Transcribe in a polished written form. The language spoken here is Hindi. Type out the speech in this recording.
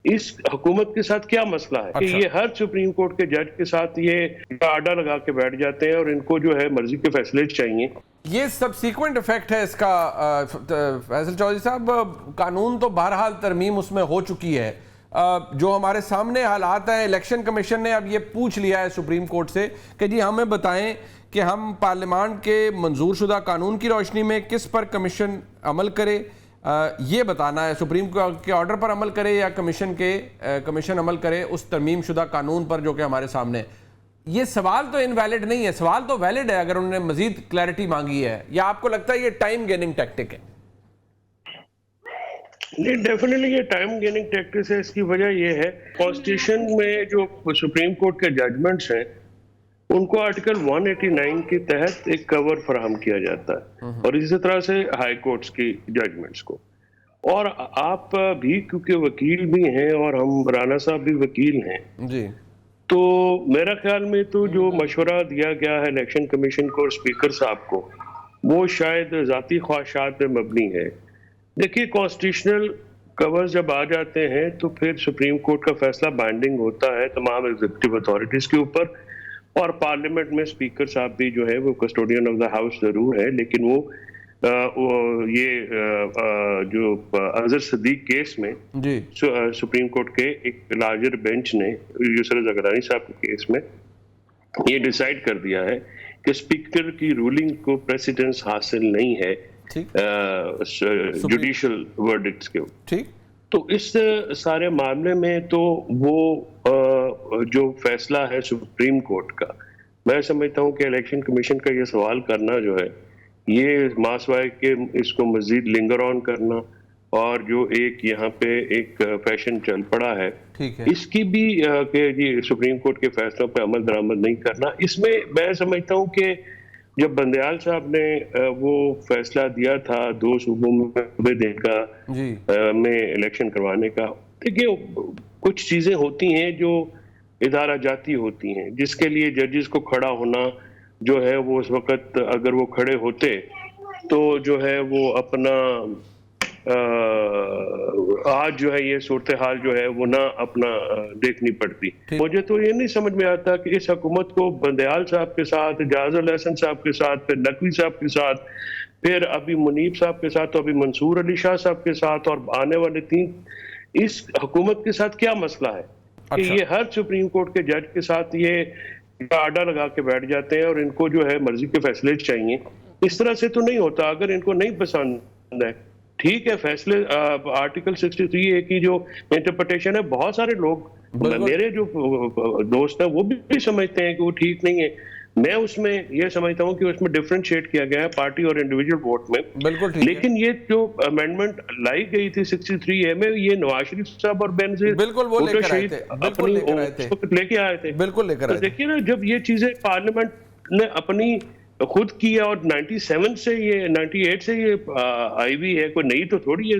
इस हुकूमत के साथ क्या मसला है कि ये हर सुप्रीम कोर्ट के जज के साथ ये आडा लगा के बैठ जाते हैं और इनको जो है मर्जी के फैसले चाहिए। ये सबसीक्वेंट इफेक्ट है इसका। फैसल चौधरी साहब, कानून तो बहरहाल तरमीम उसमें हो चुकी है। जो हमारे सामने हालात हैं, इलेक्शन कमीशन ने अब ये पूछ लिया है सुप्रीम कोर्ट से कि जी हमें बताएं कि हम पार्लियामान के मंजूर शुदा कानून की रोशनी में किस पर कमीशन अमल करे। ये बताना है सुप्रीम के ऑर्डर पर अमल करे या कमीशन अमल करे उस तरमीम शुदा कानून पर जो कि हमारे सामने। ये सवाल तो इनवैलिड नहीं है, सवाल तो वैलिड है अगर उन्होंने मजीद क्लैरिटी मांगी है, या आपको लगता है ये टाइम गेनिंग टैक्टिक है? नहीं, डेफिनेटली ये टाइम गेनिंग टैक्टिक्स है। इसकी वजह ये है, कॉन्स्टिट्यूशन में जो सुप्रीम कोर्ट के जजमेंट्स हैं उनको आर्टिकल 189 के तहत एक कवर फराहम किया जाता है और इसी तरह से हाई कोर्ट्स की जजमेंट्स को। और आप भी क्योंकि वकील भी हैं और हम राना साहब भी वकील हैं जी, तो मेरा ख्याल में तो जो मशवरा दिया गया है इलेक्शन कमीशन को और स्पीकर साहब को, वो शायद जाती ख्वाहिशात पे मबनी है। देखिए, कॉन्स्टिट्यूशनल कवर्स जब आ जाते हैं तो फिर सुप्रीम कोर्ट का फैसला बाइंडिंग होता है तमाम एग्जीक्यूटिव अथॉरिटीज के ऊपर, और पार्लियामेंट में स्पीकर साहब भी जो है वो कस्टोडियन ऑफ द हाउस जरूर है, लेकिन वो जो अजहर सदीक केस में जी सुप्रीम कोर्ट के एक लार्जर बेंच ने यूसर जगरानी साहब के केस में ये डिसाइड कर दिया है कि स्पीकर की रूलिंग को प्रेसिडेंस हासिल नहीं है जुडिशियल वर्डिक्ट्स के। ठीक, तो इस सारे मामले में तो वो जो फैसला है सुप्रीम कोर्ट का, मैं समझता हूं कि इलेक्शन कमीशन का ये सवाल करना जो है, ये मासवाए के इसको मजीद लिंगर ऑन करना और जो एक यहाँ पे एक फैशन चल पड़ा है, इसकी भी कि सुप्रीम कोर्ट के फैसलों पे अमल दरामद नहीं करना, इसमें मैं समझता हूँ कि जब बंदयाल साहब ने वो फैसला दिया था 2 सूबों में दिन का में इलेक्शन करवाने का, देखिए कुछ चीजें होती हैं जो इदारा जाती होती हैं, जिसके लिए जजेस को खड़ा होना जो है वो उस वक्त अगर वो खड़े होते तो जो है वो अपना आज जो है ये सूरत हाल जो है वो ना अपना देखनी पड़ती। मुझे तो ये नहीं समझ में आता कि इस हुकूमत को बंदयाल साहब के साथ, एजाजुल हसन साहब के साथ, फिर नकवी साहब के साथ, फिर अभी मुनीब साहब के साथ, तो अभी मंसूर अली शाह साहब के साथ और आने वाले 3, इस हुकूमत के साथ क्या मसला है कि ये हर सुप्रीम कोर्ट के जज के साथ ये आडा लगा के बैठ जाते हैं और इनको जो है मर्जी के फैसले चाहिए। इस तरह से तो नहीं होता। अगर इनको नहीं पसंद है, ठीक है, फैसले आर्टिकल 63A की जो इंटरप्रिटेशन है, बहुत सारे लोग, मेरे जो दोस्त हैं वो भी समझते हैं कि वो ठीक नहीं है। मैं उसमें ये समझता हूँ कि उसमें डिफरेंशिएट किया गया है पार्टी और इंडिविजुअल वोट में, बिल्कुल ठीक लेकिन ये जो अमेंडमेंट लाई गई थी 63A में, ये नवाज शरीफ साहब और बेनजीर बिल्कुल वो लेकर आए थे, बिल्कुल लेके आए थे, बिल्कुल लेकर आए थे। देखिए ना, जब ये चीजें पार्लियामेंट ने अपनी खुद किया और 97 से ये 98 से ये आई हुई है, कोई नई तो थोड़ी है।